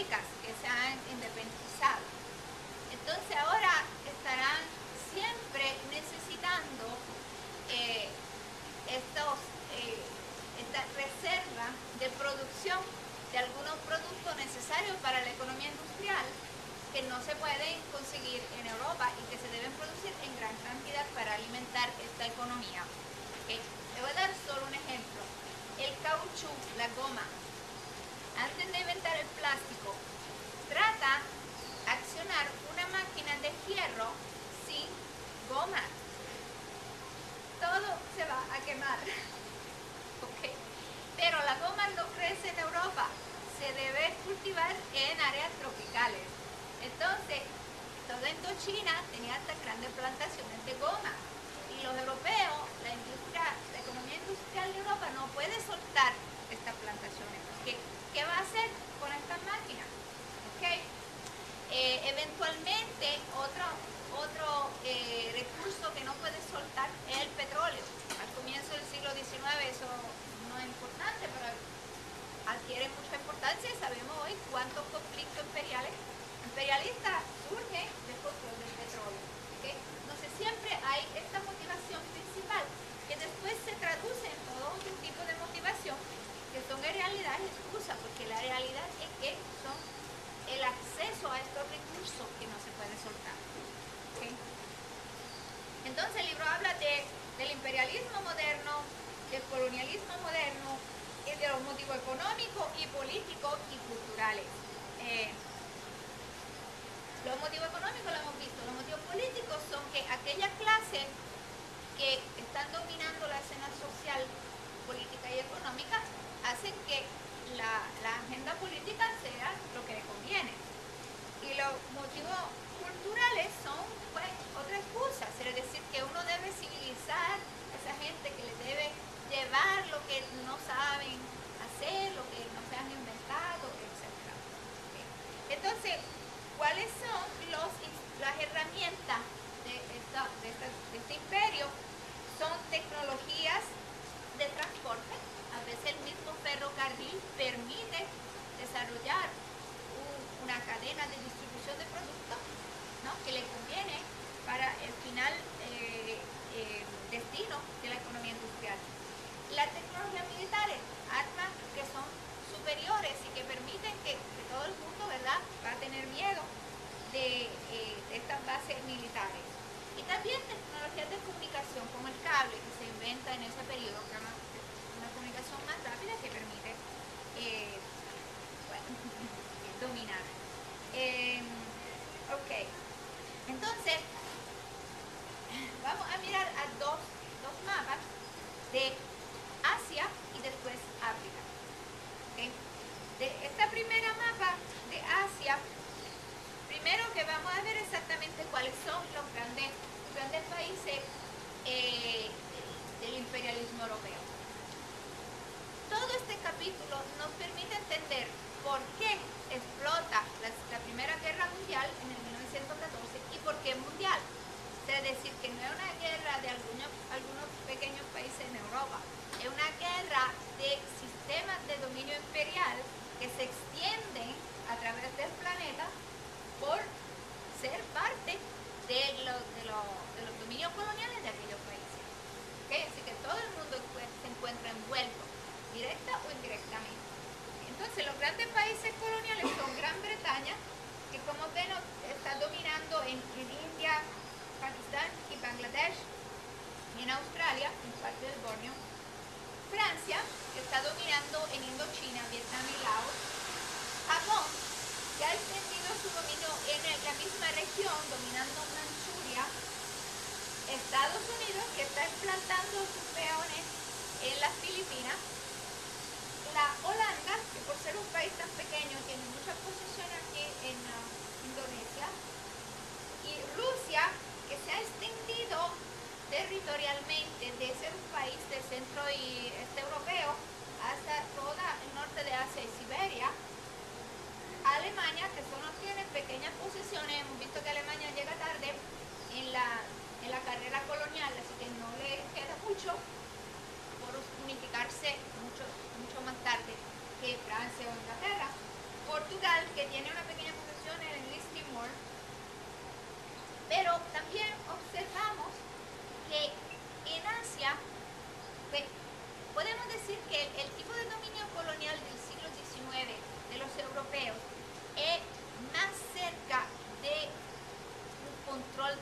Américas que se han independizado. Entonces ahora estarán siempre necesitando esta reserva de producción de algunos productos necesarios para la economía industrial que no se pueden conseguir en Europa y que se deben producir en gran cantidad para alimentar esta economía. ¿Okay? Le voy a dar solo un ejemplo. El cauchú, la goma, antes de inventar el plástico, trata de accionar una máquina de fierro sin goma. Todo se va a quemar. ¿Okay? Pero la goma no crece en Europa, se debe cultivar en áreas tropicales. Entonces, toda Indochina tenía estas grandes plantaciones de goma. Y los europeos, la economía industrial de Europa no puede soltar estas plantaciones. ¿Qué va a hacer con estas máquinas? ¿Okay? Eventualmente, otro recurso que no puede soltar es el petróleo. Al comienzo del siglo XIX eso no es importante, pero adquiere mucha importancia y sabemos hoy cuántos conflictos imperialistas surgen del control del petróleo. ¿Okay? Entonces siempre hay esta motivación principal que después se traduce en todo otro tipo de motivación que son en realidad excusas, porque la realidad es que son el acceso a estos recursos que no se puede soltar. ¿Okay? Entonces el libro habla del imperialismo moderno, del colonialismo moderno, y de los motivos económicos y políticos y culturales. Los motivos económicos lo hemos visto, los motivos políticos son que aquellas clases que están dominando la escena social, política y económica hacen que la agenda política sea lo que le conviene. Y los motivos culturales son pues otra excusa, es decir, que uno debe civilizar a esa gente, que les debe llevar lo que no saben hacer, lo que no se han inventado, etc. ¿Okay? Entonces, ¿cuáles son las herramientas de este imperio? Son tecnologías de transporte. A veces el mismo ferrocarril permite desarrollar una cadena de distribución de productos, ¿no?, que le conviene para el final destino de la economía industrial. Las tecnologías militares, armas que son superiores y que permiten que todo el mundo, ¿verdad?, va a tener miedo de estas bases militares. Y también tecnologías de comunicación como el cable que se inventa en ese periodo, que es una comunicación más rápida que permite dominar. Ok, entonces vamos a mirar a dos mapas de Asia y después África. ¿Okay? De esta primera mapa de Asia, primero que vamos a ver exactamente cuáles son los grandes países del imperialismo europeo. Todo este capítulo nos permite entender por qué explota la Primera Guerra Mundial en el 1914 y por qué mundial. Es decir, que no es una guerra de algunos pequeños países en Europa, es una guerra de sistemas de dominio imperial que se extienden a través del planeta por ser parte de los dominios coloniales de aquellos países. ¿Okay? Así que todo el mundo se encuentra envuelto, directa o indirectamente. Entonces, los grandes países coloniales son Gran Bretaña, que como ven está dominando en India, Pakistán y Bangladesh, y en Australia, en parte del Borneo. Francia, que está dominando en Indochina, Vietnam y Laos. Japón, que ha extendido su dominio en la misma región, dominando Manchuria. Estados Unidos, que está implantando sus peones en las Filipinas. La Holanda, que por ser un país tan pequeño tiene muchas posesiones aquí en Indonesia. Y Rusia, que se ha extendido territorialmente de ser un país del centro y este europeo hasta todo el norte de Asia y Siberia. Alemania, que solo tiene pequeñas posesiones, hemos visto que Alemania llega tarde en la carrera colonial, así que no le queda mucho por unificarse mucho más tarde que Francia o Inglaterra. Portugal,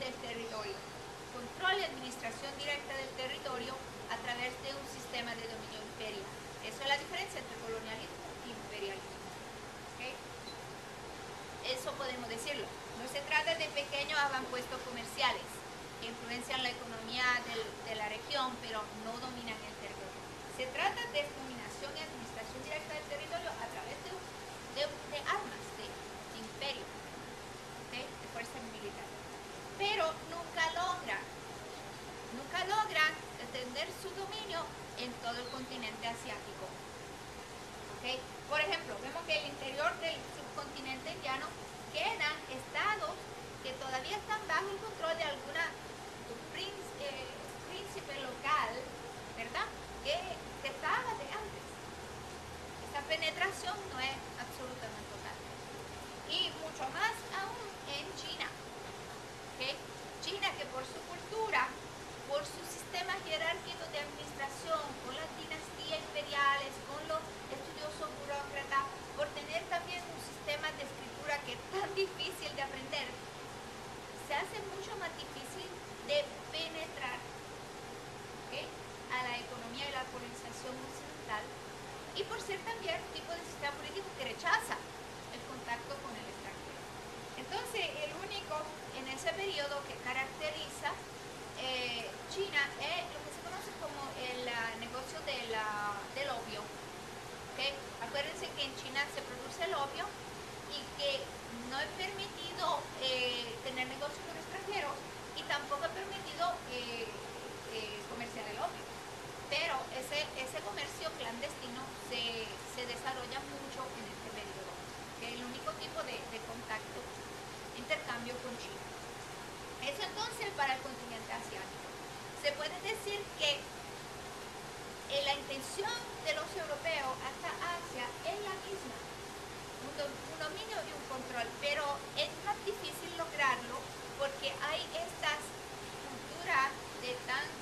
del territorio, control y administración directa del territorio a través de un sistema de dominio imperial. Eso es la diferencia entre colonialismo y imperialismo. ¿Okay? Eso podemos decirlo. No se trata de pequeños avampuestos comerciales que influencian la economía de la región, pero no dominan el territorio. Se trata de dominación y administración directa del territorio a través de armas, de imperio, de fuerza militar. Pero nunca logran extender su dominio en todo el continente asiático. ¿Okay? Por ejemplo, vemos que en el interior del subcontinente indiano quedan estados que todavía están bajo el control de alguna príncipe local, ¿verdad? Que estaba de antes. Esa penetración no es absolutamente total. Y mucho más aún en China. ¿Okay? China, que por su cultura, por su sistema jerárquico de administración, con las dinastías imperiales, con los estudiosos burócratas, por tener también un sistema de escritura que es tan difícil de aprender, se hace mucho más difícil de penetrar, ¿okay?, a la economía y la colonización occidental, y por ser también un tipo de sistema político que rechaza el contacto con el extranjero. Entonces, el único en ese periodo que caracteriza China es lo que se conoce como el negocio del opio. ¿Okay? Acuérdense que en China se produce el opio y que no es permitido tener negocios con extranjeros y tampoco es permitido comerciar el opio. Pero ese comercio clandestino se desarrolla mucho en este periodo, que es el único tipo de contacto, intercambio con China. Eso entonces para el continente asiático. Se puede decir que la intención de los europeos hasta Asia es la misma, un dominio y un control, pero es más difícil lograrlo porque hay estas culturas de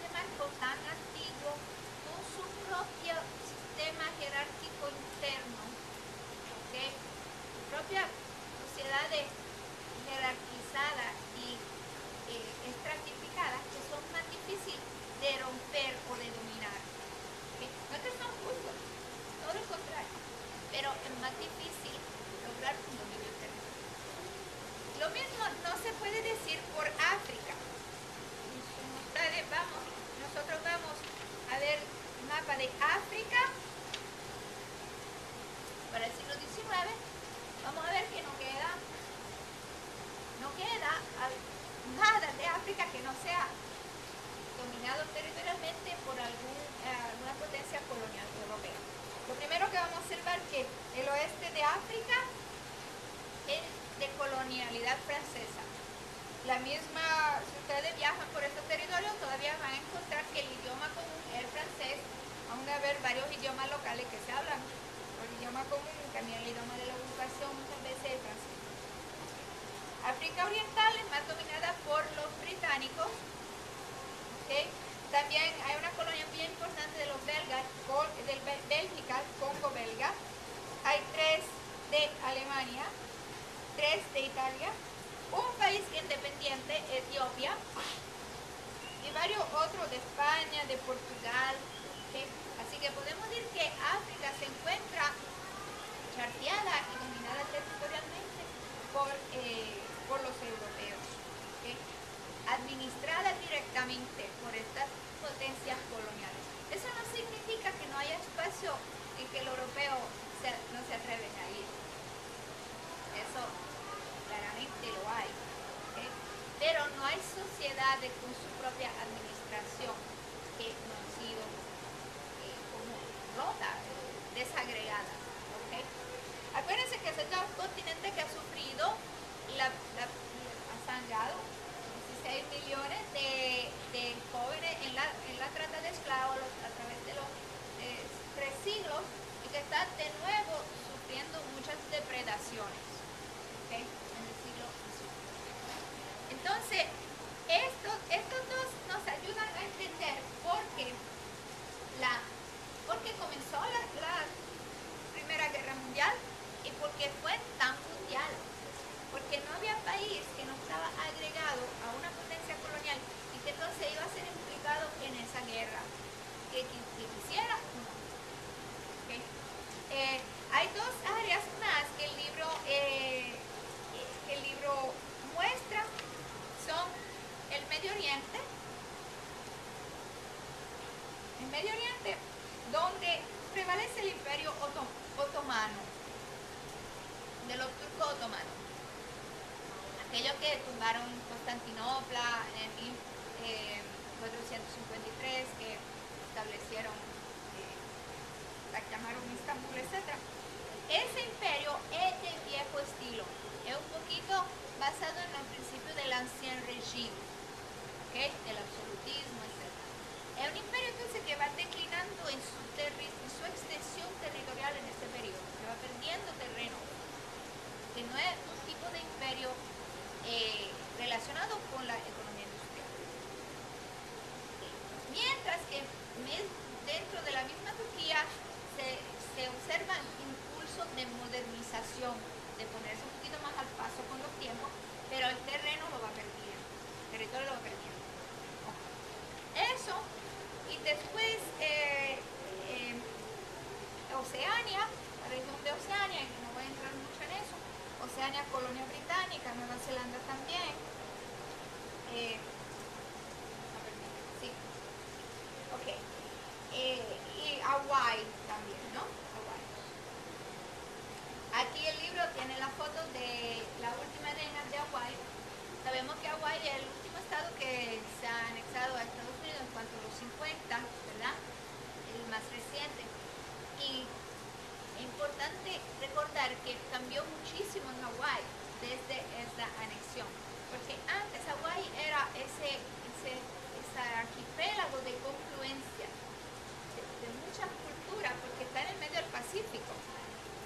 marco tan antiguo con su propio sistema jerárquico interno, ¿okay?, su propia sociedad jerarquizada y estratificadas, que son más difíciles de romper o de dominar. ¿Okay? No que son justos, todo lo contrario, pero es más difícil lograr un dominio territorial. Lo mismo no se puede decir por África. Nosotros vamos a ver el mapa de África para el siglo XIX. Vamos a ver que no queda nada de África que no sea dominado territorialmente por alguna potencia colonial europea. Lo primero que vamos a observar es que el oeste de África es de colonialidad francesa. La misma, si ustedes viajan por estos territorios, todavía van a encontrar que el idioma común es el francés, aún de haber varios idiomas locales que se hablan. El idioma común, también el idioma de la ocupación, muchas veces es francés. África Oriental es más dominada por los británicos. ¿Okay? También hay una colonia bien importante de los belgas, del Bélgica, Congo belga. Hay 3 de Alemania, 3 de Italia, un país independiente, Etiopía, y varios otros de España, de Portugal. ¿Okay? Así que podemos decir que África se encuentra charteada y dominada territorialmente por los europeos, ¿okay?, administrada directamente por estas potencias coloniales. Eso no significa que no haya espacio en que el europeo no se atreven a ir. Eso claramente lo hay, ¿okay?, pero no hay sociedades con su propia administración que no han sido como rotas, desagregadas. ¿Okay? Acuérdense que este es un continente que ha sufrido ha sangrado 16 millones de jóvenes en la trata de esclavos a través de los 3 siglos, y que está de nuevo sufriendo muchas depredaciones, ¿okay?, en el siglo XVIII. Entonces, estos dos nos ayudan a entender por qué comenzó la Primera Guerra Mundial y por qué fue tan mundial. Porque no había país que no estaba agregado a una potencia que quisiera uno. ¿Okay? Hay dos áreas más que el libro muestra, son el Medio Oriente, donde prevalece el Imperio Otomano, de los turcos otomanos, aquellos que tumbaron Constantinopla en el 1453, que establecieron, la llamaron Istambul, etc. Ese imperio es de viejo estilo, es un poquito basado en los principios del Ancien Régime, ¿okay? Del absolutismo, etc. Es un imperio entonces que va declinando en su extensión territorial en ese periodo, que va perdiendo terreno, que no es un tipo de imperio relacionado con la economía industrial. Mientras que dentro de la misma Turquía se observan impulsos de modernización, de ponerse un poquito más al paso con los tiempos, pero el terreno lo va perdiendo, el territorio lo va perdiendo. Eso, y después Oceania, la región de Oceania, y no voy a entrar mucho en eso, Oceania, colonia británica, Nueva Zelanda también. Sí. Ok. Y Hawái también, ¿no? Hawái. Aquí el libro tiene la foto de la última reina de Hawái. Sabemos que Hawái es el último estado que se ha anexado a Estados Unidos en cuanto a los 50, ¿verdad? El más reciente. Y es importante recordar que cambió muchísimo en Hawái desde esta anexión, porque antes Hawái era ese archipiélago de confluencia de muchas culturas, porque está en el medio del Pacífico.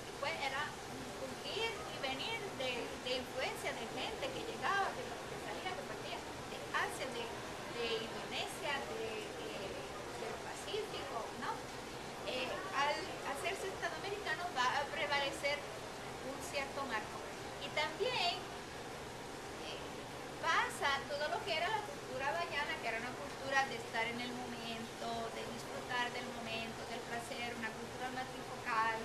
Y pues era un ir y venir de influencia de gente que llegaba, que salía, que partía de Asia, de Indonesia, del Pacífico, ¿no? Al hacerse estadoamericano va a prevalecer un cierto marco. Y también pasa todo lo que era la cultura hawaiana, que era una cultura de estar en el momento, de disfrutar del momento, del placer, una cultura matrifocal,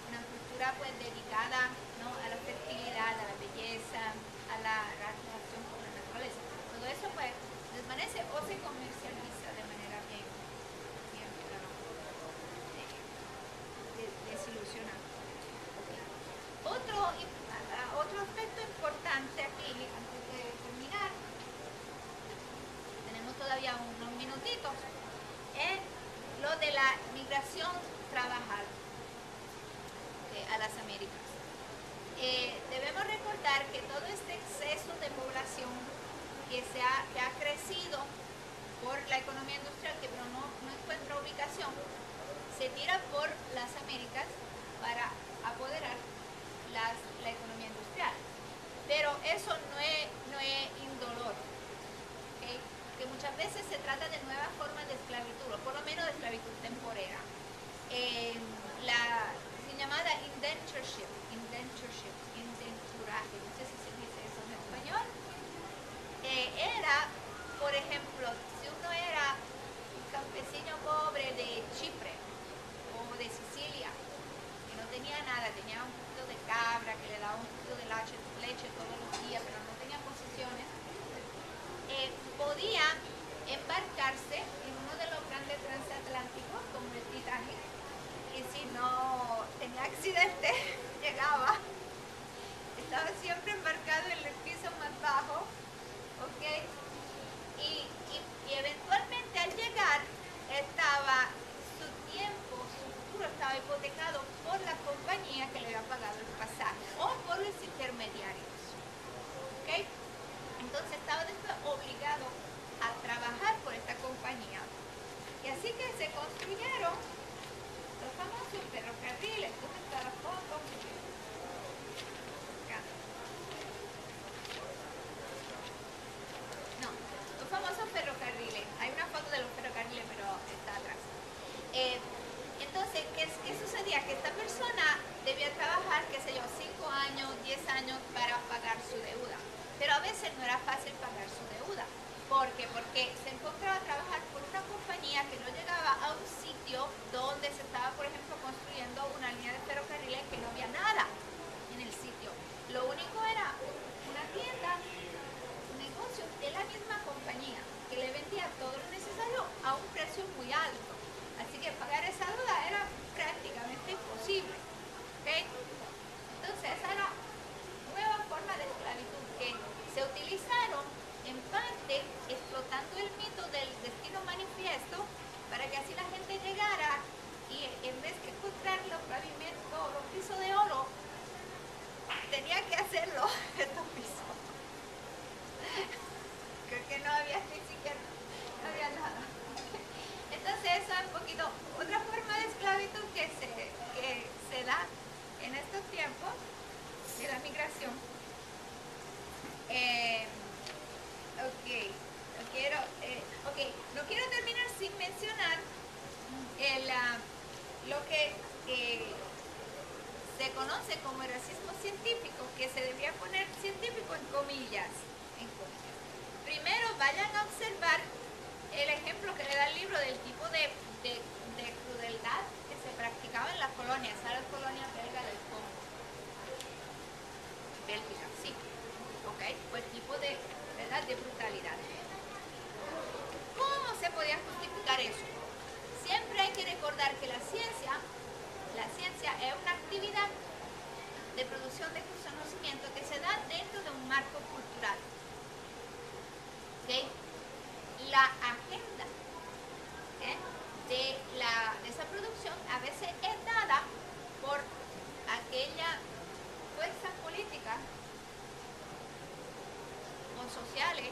una cultura pues dedicada, ¿no?, a la fertilidad, a la belleza, a la relación con la naturaleza. Todo eso pues desvanece o se comercializa de manera bien desilusionante. Okay. Otro aspecto importante aquí, antes de terminar, tenemos todavía unos minutitos, es lo de la migración trabajal a las Américas. Debemos recordar que todo este exceso de población que ha crecido por la economía industrial, que pero no encuentra ubicación, se tira por las Américas para apoderar la economía industrial. Pero eso no es indolor, ¿okay? Que muchas veces se trata de nuevas formas de esclavitud, o por lo menos de esclavitud temporera. La llamada indenturaje, no sé si se dice eso en español, era, por ejemplo, si uno era un campesino pobre de Chipre o de Sicilia, que no tenía nada, tenía un poquito de cabra, que le daba un poquito de leche todos los días, pero no tenía posesiones, podía embarcarse en uno de los grandes transatlánticos como el Titanic, y si no tenía accidente, llegaba, estaba siempre embarcado en el piso más bajo, ¿ok? Y eventualmente al llegar su futuro estaba hipotecado por la compañía que le había pagado el pasaje o por los intermediarios, ¿ok? Entonces estaba después obligado a trabajar por esta compañía. Y así que se construyeron los famosos ferrocarriles. ¿Dónde está la foto? Acá. No, los famosos ferrocarriles. Hay una foto de los ferrocarriles, pero está atrás. Entonces, ¿qué sucedía? Que esta persona debía trabajar, qué sé yo, 5 años, 10 años para pagar su deuda. Pero a veces no era fácil pagar su deuda. ¿Por qué? Porque se encontraba a trabajar por una compañía que no llegaba a un sitio donde se estaba, por ejemplo, construyendo una línea de ferrocarriles que no había nada en el sitio. Lo único era una tienda, un negocio de la misma compañía que le vendía todo lo necesario a un precio muy alto. Así que pagar esa deuda era prácticamente imposible. ¿Okay? Entonces esa era nueva forma de esclavitud que se utilizaron en parte explotando el mito del destino manifiesto para que así la gente llegara y en vez de encontrar los pavimentos o los pisos de oro, tenía que hacerlo estos pisos. Creo que no había ni siquiera, no había nada. Entonces eso es un poquito otra forma de esclavitud que se da en estos tiempos de la migración. No quiero terminar sin mencionar lo que se conoce como el racismo científico, que se debería poner científico en comillas. Primero vayan a observar el ejemplo que le da el libro del tipo de crueldad que se practicaba en las colonias, a las colonias belgas del Congo. Bélgica, sí. ¿Ok? Pues tipo de, ¿verdad?, de brutalidad. ¿Cómo se podía justificar eso? Siempre hay que recordar que la ciencia es una actividad de producción de conocimiento que se da dentro de un marco cultural. ¿Okay? La agenda de esa producción a veces es dada por aquella fuerzas políticas o sociales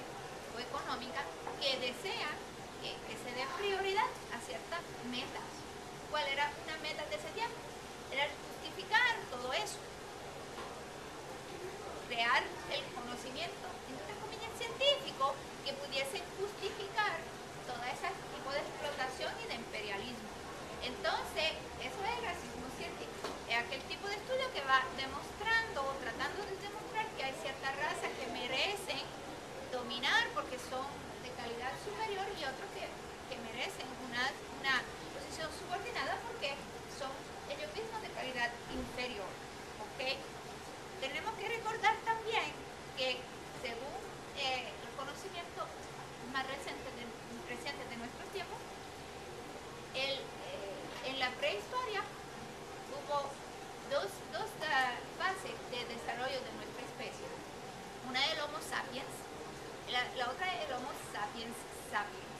o económicas que desean que se dé prioridad a ciertas metas. ¿Cuál era una meta de ese tiempo? Era justificar todo eso, crear el conocimiento, entre comillas, científico que pudiese justificar todo ese tipo de explotación y de imperialismo. Entonces, eso es el racismo científico. Es aquel tipo de estudio que va demostrando o tratando de demostrar que hay ciertas razas que merecen dominar porque son de calidad superior y otros que merecen una posición subordinada porque son ellos mismos de calidad inferior. ¿Okay? Tenemos que recordar también que según los conocimientos más recientes de nuestros tiempos, en la prehistoria hubo dos fases de desarrollo de nuestra especie. Una del Homo sapiens, la otra es el Homo sapiens sapiens.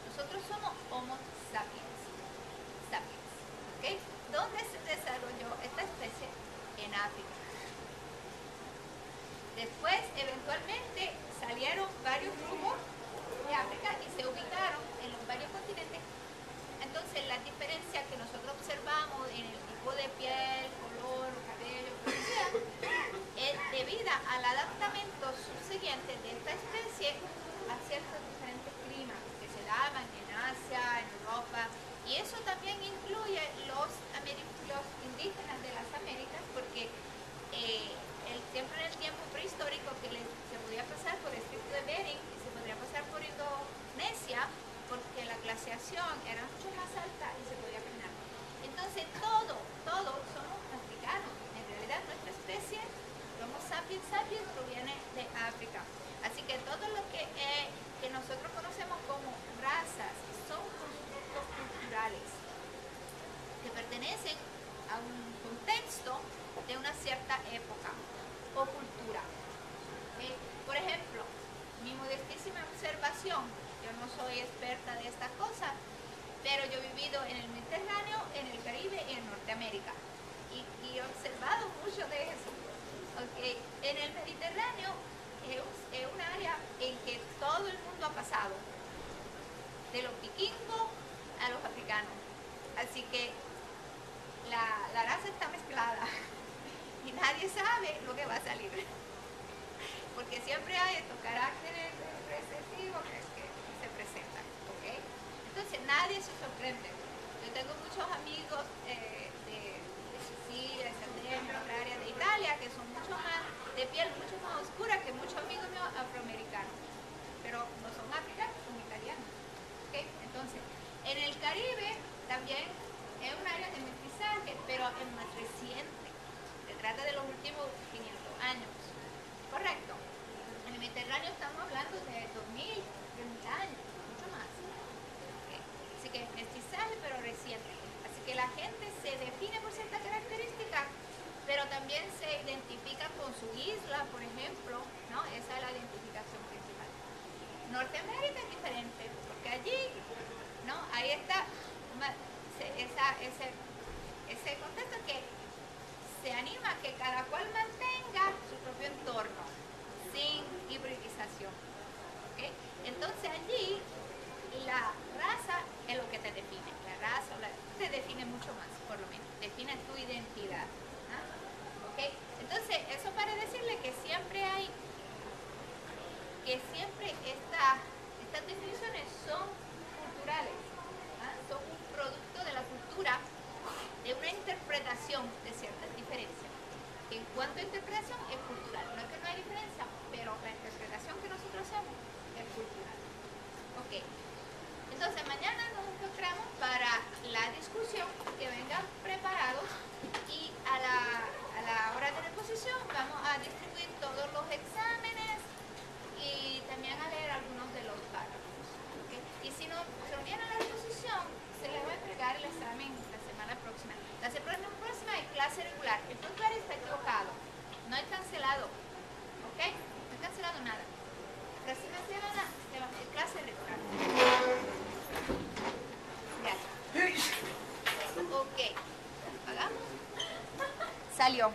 Nosotros somos Homo sapiens sapiens. ¿Okay? ¿Dónde se desarrolló esta especie? En África. Después, eventualmente, salieron varios grupos de África y se ubicaron en los varios continentes. Entonces, la diferencia que nosotros observamos en el tipo de piel, color, cabello, lo que sea, es debida al adaptamiento subsiguiente de esta especie a ciertos diferentes climas que se daban en Asia, en Europa, y eso también incluye los indígenas de las Américas, porque siempre en el tiempo prehistórico que se podía pasar por el estrecho de Bering y se podría pasar por Indonesia, porque la glaciación era mucho más alta y se podía caminar. Entonces todos somos africanos. En realidad nuestra especie, Homo sapiens sapiens, proviene de África. Así que todo lo que nosotros conocemos como razas son constructos culturales que pertenecen a un contexto de una cierta época o cultura. Por ejemplo, mi modestísima observación, yo no soy experta de esta cosa, pero yo he vivido en el Mediterráneo, en el Caribe y en Norteamérica y he observado mucho de eso. Okay. En el Mediterráneo es un área en que todo el mundo ha pasado, de los vikingos a los africanos, así que la raza está mezclada y nadie sabe lo que va a salir, porque siempre hay estos caracteres recesivos que se presentan. ¿Okay? Entonces nadie se sorprende. Yo tengo muchos amigos de Sicilia, de Cerdeña, otra área de Italia, que son mucho más de piel mucho más oscura que muchos amigos míos afroamericanos, pero pero no son africanos, son italianos. ¿Okay? Entonces, en el Caribe también es un área de mestizaje, pero es más reciente. Se trata de los últimos 500 años. ¿Correcto? En el Mediterráneo estamos hablando de 2000, 3000 años, mucho más. ¿Okay? Así que mestizaje, pero reciente. Así que la gente se define por ciertas características, pero también se identifica con su isla, por ejemplo, ¿no? Esa es la identificación principal. Norteamérica es diferente, porque allí, ¿no? Ahí está ese contexto que se anima a que cada cual mantenga su propio entorno, sin hibridización. ¿Okay? Entonces allí la raza es lo que te define, la raza te define mucho más, por lo menos, define tu identidad. ¿Ah? ¿Okay? Entonces eso para decirle que siempre estas definiciones son culturales, ¿ah? Son un producto de la cultura, de una interpretación de ciertas diferencias. En cuanto a interpretación es cultural, no es que no hay diferencia, pero la interpretación que nosotros hacemos es cultural. Ok, entonces mañana nos encontramos para la discusión, que vengan preparados, y a la hora de la exposición vamos a distribuir todos los exámenes y también a leer algunos de los párrafos. ¿Okay? Y si no se unieron a la exposición, se les va a entregar el examen la semana próxima. La semana próxima hay clase regular. El puntuario está equivocado. No hay cancelado. ¿Ok? No hay cancelado nada. La próxima semana hay clase regular. Gracias. Ok. ¿Pagamos? Salió.